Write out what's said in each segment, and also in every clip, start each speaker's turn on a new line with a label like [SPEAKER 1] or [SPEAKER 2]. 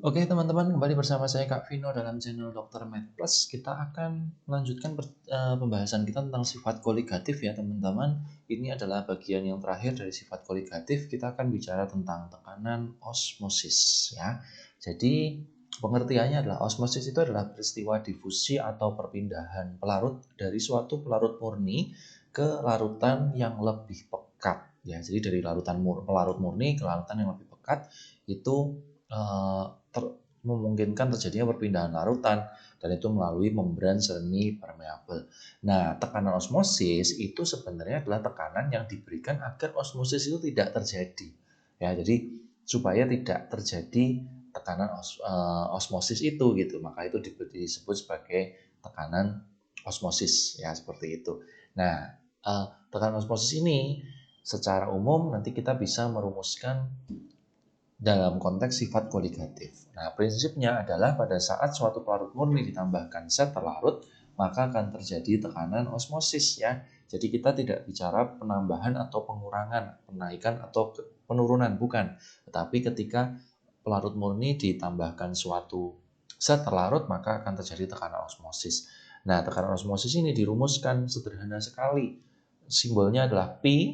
[SPEAKER 1] Oke teman-teman, kembali bersama saya Kak Vino dalam channel Dr. Med Plus. Kita akan melanjutkan pembahasan kita tentang sifat koligatif ya teman-teman. Ini adalah bagian yang terakhir dari sifat koligatif. Kita akan bicara tentang tekanan osmosis ya. Jadi pengertiannya adalah osmosis itu adalah peristiwa difusi atau perpindahan pelarut dari suatu pelarut murni ke larutan yang lebih pekat ya. Jadi dari pelarut murni ke larutan yang lebih pekat itu eh, memungkinkan terjadinya perpindahan larutan dan itu melalui membran semi permeabel. Nah, tekanan osmosis itu sebenarnya adalah tekanan yang diberikan agar osmosis itu tidak terjadi. Ya, jadi supaya tidak terjadi tekanan osmosis itu gitu. Maka itu disebut sebagai tekanan osmosis ya seperti itu. Nah, tekanan osmosis ini secara umum nanti kita bisa merumuskan dalam konteks sifat koligatif. Nah, prinsipnya adalah pada saat suatu pelarut murni ditambahkan zat terlarut, maka akan terjadi tekanan osmosis ya. Jadi kita tidak bicara penambahan atau pengurangan, penaikan atau penurunan, bukan. Tetapi ketika pelarut murni ditambahkan suatu zat terlarut, maka akan terjadi tekanan osmosis. Nah, tekanan osmosis ini dirumuskan sederhana sekali. Simbolnya adalah P,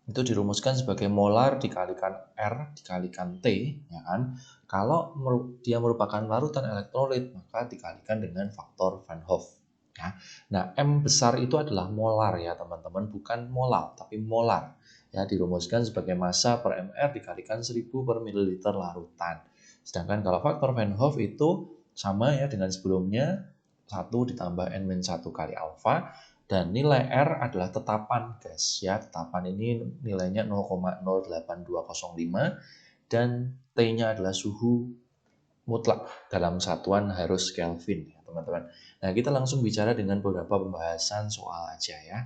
[SPEAKER 1] itu dirumuskan sebagai molar dikalikan R dikalikan T, ya kan? Kalau dia merupakan larutan elektrolit, maka dikalikan dengan faktor Van Hoff. Ya. Nah, M besar itu adalah molar ya teman-teman, bukan molal, tapi molar. Ya, dirumuskan sebagai massa per mR dikalikan 1000 per mililiter larutan. Sedangkan kalau faktor Van Hoff itu sama ya dengan sebelumnya, 1 ditambah N-1 kali alfa, dan nilai R adalah tetapan gas ya. Tetapan ini nilainya 0,08205 dan T-nya adalah suhu mutlak dalam satuan harus Kelvin ya, teman-teman. Nah, kita langsung bicara dengan beberapa pembahasan soal aja ya.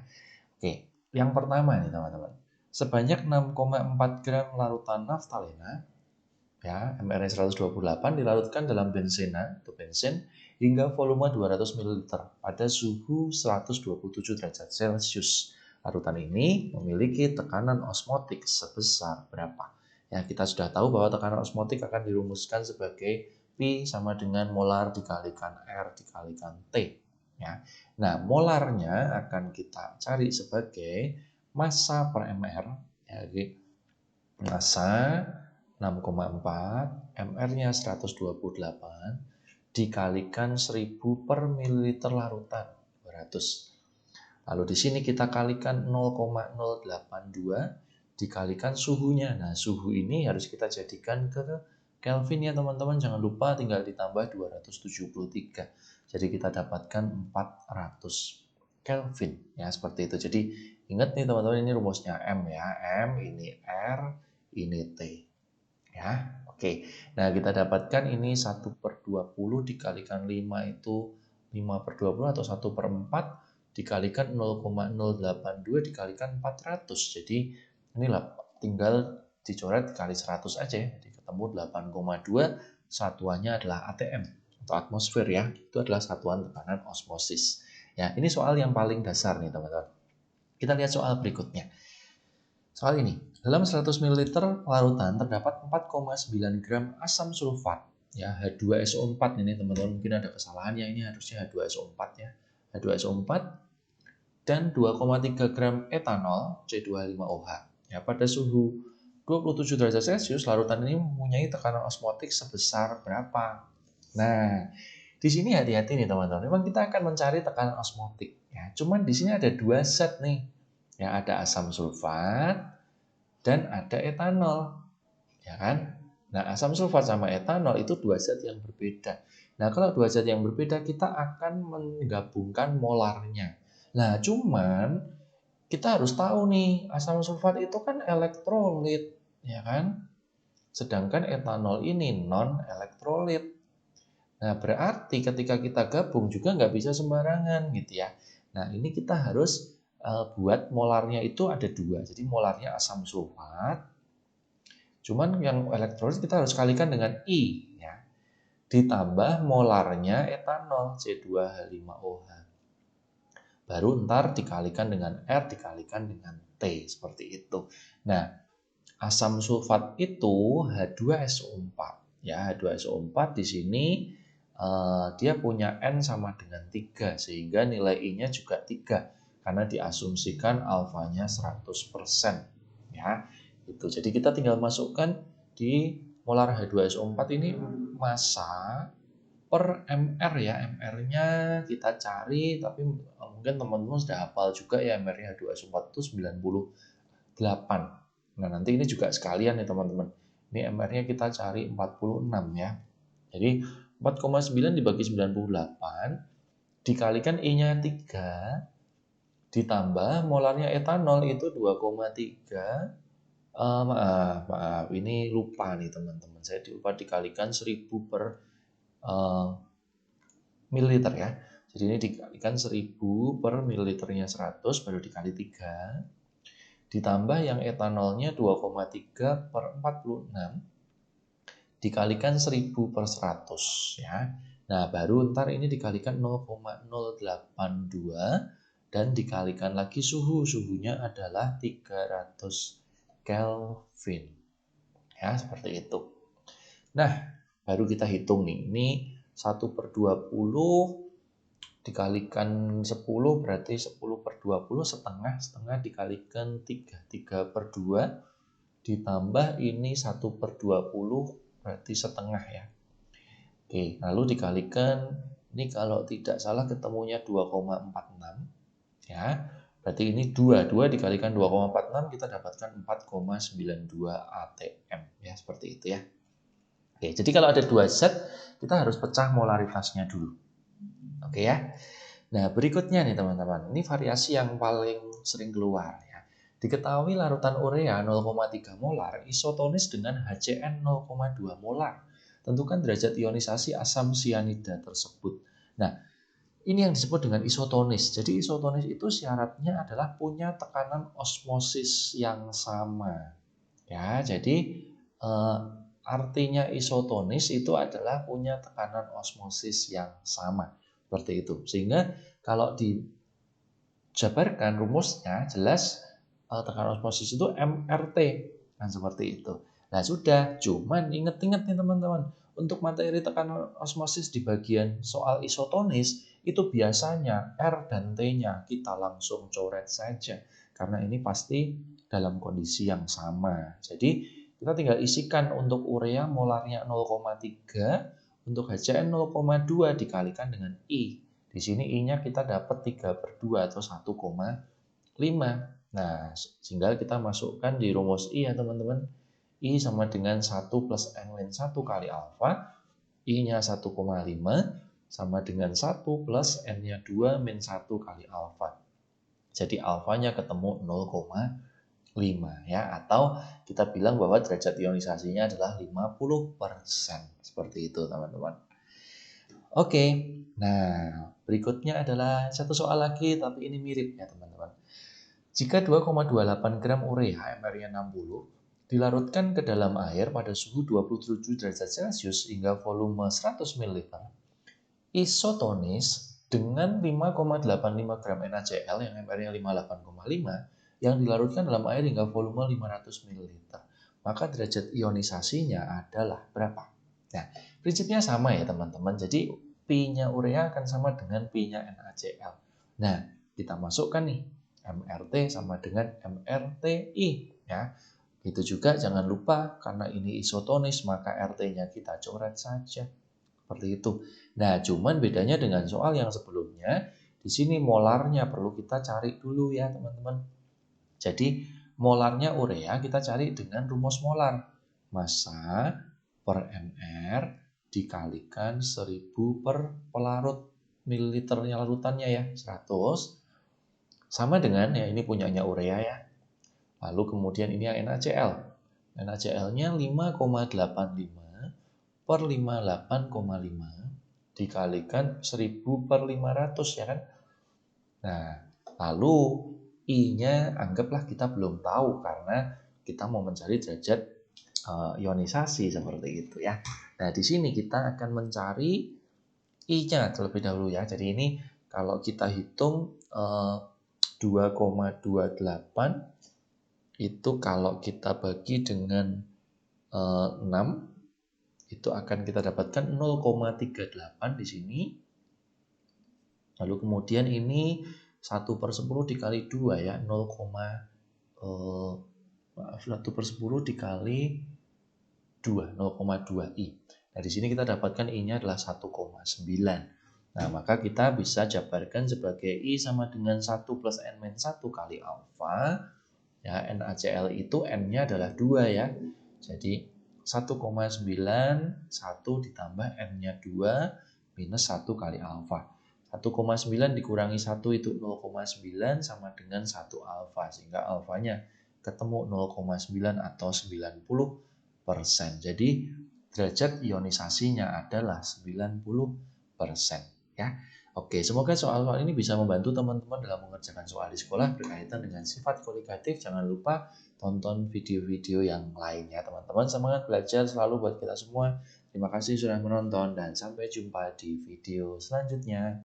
[SPEAKER 1] Oke, yang pertama nih teman-teman. Sebanyak 6,4 gram larutan naftalena ya, mR 128 dilarutkan dalam benzena atau benzen hingga volume 200 ml pada suhu 127 derajat Celcius. Larutan ini memiliki tekanan osmotik sebesar berapa? Ya, kita sudah tahu bahwa tekanan osmotik akan dirumuskan sebagai P sama dengan molar dikalikan R dikalikan T. Ya. Nah, molarnya akan kita cari sebagai massa per mR. Ya, jadi massa 6,4, mR-nya 128, dikalikan 1000 per mililiter larutan, 200. Lalu di sini kita kalikan 0,082 dikalikan suhunya. Nah, suhu ini harus kita jadikan ke Kelvin ya teman-teman. Jangan lupa tinggal ditambah 273. Jadi kita dapatkan 400 Kelvin ya seperti itu. Jadi ingat nih teman-teman, ini rumusnya M ya. M ini R, ini T. Ya, oke. Nah, kita dapatkan ini 1/20 dikalikan 5 itu 5/20 atau 1/4 dikalikan 0,082 dikalikan 400. Jadi inilah tinggal dicoret dikali 100 aja ya. Jadi ketemu 8,2, satuannya adalah ATM atau atmosfer ya. Itu adalah satuan tekanan osmosis. Ya, ini soal yang paling dasar nih teman-teman. Kita lihat soal berikutnya. Soal ini, dalam 100 ml larutan terdapat 4,9 gram asam sulfat, ya H2SO4 ini teman-teman, mungkin ada kesalahan ya, ini harusnya H2SO4 ya, H2SO4 dan 2,3 gram etanol C2H5OH. Ya, pada suhu 27 derajat Celcius, larutan ini mempunyai tekanan osmotik sebesar berapa? Nah, di sini hati-hati nih teman-teman. Memang kita akan mencari tekanan osmotik. Ya, cuman di sini ada dua zat nih. Ya, ada asam sulfat dan ada etanol, ya kan? Nah, asam sulfat sama etanol itu dua zat yang berbeda. Nah, kalau dua zat yang berbeda, kita akan menggabungkan molarnya. Nah, cuman kita harus tahu nih, asam sulfat itu kan elektrolit, ya kan? Sedangkan etanol ini non elektrolit. Nah, berarti ketika kita gabung juga nggak bisa sembarangan gitu ya. Nah, ini kita harus buat molarnya itu ada dua. Jadi molarnya asam sulfat, cuman yang elektrolit kita harus kalikan dengan I ya. Ditambah molarnya etanol C2H5OH. Baru ntar dikalikan dengan R dikalikan dengan T seperti itu. Nah, asam sulfat itu H2SO4. Ya, H2SO4 di sini dia punya N sama dengan 3 sehingga nilai I-nya juga 3 karena diasumsikan alfanya 100%. Ya, itu. Jadi kita tinggal masukkan di molar H2SO4 ini massa per mR ya. mR-nya kita cari, tapi mungkin teman-teman sudah hafal juga ya, mR-nya H2SO4 itu 98. Nah, nanti ini juga sekalian nih teman-teman. Ini mR-nya kita cari 46 ya. Jadi 4,9 dibagi 98 dikalikan I-nya 3 ditambah molarnya etanol itu 2,3. Maaf, ini lupa nih teman-teman. Saya lupa dikalikan 1000 per mililiter ya. Jadi ini dikalikan 1000 per mililiternya 100 baru dikali 3. Ditambah yang etanolnya 2,3 per 46 dikalikan 1000 per 100 ya. Nah, baru ntar ini dikalikan 0,082 dan dikalikan lagi suhunya adalah 300 Kelvin. Ya, seperti itu. Nah, baru kita hitung nih. Ini 1 per 20 dikalikan 10 berarti 10 per 20 setengah dikalikan 3 per 2 ditambah ini 1 per 20 berarti setengah ya. Oke, lalu dikalikan, ini kalau tidak salah ketemunya 2,46 ya. Berarti ini 2 dikalikan 2,46 kita dapatkan 4,92 atm ya, seperti itu ya. Oke, jadi kalau ada 2 zat kita harus pecah molaritasnya dulu. Oke ya. Nah, berikutnya nih teman-teman, ini variasi yang paling sering keluar ya. Diketahui larutan urea 0,3 molar isotonis dengan HCN 0,2 molar. Tentukan derajat ionisasi asam sianida tersebut. Nah, ini yang disebut dengan isotonis. Jadi isotonis itu syaratnya adalah punya tekanan osmosis yang sama. Ya, jadi artinya isotonis itu adalah punya tekanan osmosis yang sama. Seperti itu. Sehingga kalau dijabarkan rumusnya jelas tekanan osmosis itu MRT. Kan seperti itu. Nah, sudah, cuman inget-inget nih teman-teman. Untuk materi tekanan osmosis di bagian soal isotonis itu biasanya R dan T-nya kita langsung coret saja. Karena ini pasti dalam kondisi yang sama. Jadi kita tinggal isikan untuk urea molarnya 0,3, untuk HCN 0,2 dikalikan dengan I. Di sini I-nya kita dapat 3 per 2 atau 1,5. Nah, tinggal kita masukkan di rumus I ya teman-teman. I sama dengan 1 plus N-1 kali alfa. I-nya 1,5 sama dengan 1 plus N-nya 2 min 1 kali alfa. Jadi alfanya ketemu 0,5 ya. Atau kita bilang bahwa derajat ionisasinya adalah 50%. Seperti itu teman-teman. Oke, nah berikutnya adalah satu soal lagi tapi ini mirip ya teman-teman. Jika 2,28 gram urea mR-nya 60 dilarutkan ke dalam air pada suhu 27 derajat Celcius hingga volume 100 ml, isotonis dengan 5,85 gram NaCl yang mR-nya 58,5 yang dilarutkan dalam air hingga volume 500 ml. Maka derajat ionisasinya adalah berapa? Nah, prinsipnya sama ya teman-teman. Jadi Pi-nya urea akan sama dengan Pi-nya NaCl. Nah, kita masukkan nih MRT sama dengan MRTI ya. Itu juga jangan lupa karena ini isotonis maka RT-nya kita coret saja. Seperti itu. Nah, cuman bedanya dengan soal yang sebelumnya, di sini molarnya perlu kita cari dulu ya, teman-teman. Jadi, molarnya urea kita cari dengan rumus molar. Massa per mR dikalikan 1000 per pelarut mililiternya larutannya ya, 100 sama dengan ya ini punyanya urea ya. Lalu kemudian ini yang NaCl. NaCl-nya 5,85 per 58,5 dikalikan 1000 per 500 ya kan. Nah, lalu I-nya anggaplah kita belum tahu karena kita mau mencari derajat ionisasi seperti itu ya. Nah, di sini kita akan mencari I-nya terlebih dahulu ya. Jadi ini kalau kita hitung 2,28 itu kalau kita bagi dengan 6 itu itu akan kita dapatkan 0,38 di sini. Lalu kemudian ini 1/10 dikali 2 ya, 1/10 dikali 2, 0,2 I. Nah, di sini kita dapatkan I-nya adalah 1,9. Nah, maka kita bisa jabarkan sebagai I sama dengan 1 plus N-1 kali alfa. Ya, NaCl itu N-nya adalah 2 ya. Jadi 1,9, 1 ditambah N-nya 2 minus 1 kali alfa. 1,9 dikurangi 1 itu 0,9 sama dengan 1 alfa. Sehingga alfanya ketemu 0,9 atau 90%. Jadi derajat ionisasinya adalah 90%. Ya. Oke, semoga soal-soal ini bisa membantu teman-teman dalam mengerjakan soal di sekolah berkaitan dengan sifat kolikatif. Jangan lupa tonton video-video yang lainnya, teman-teman. Semangat belajar selalu buat kita semua. Terima kasih sudah menonton dan sampai jumpa di video selanjutnya.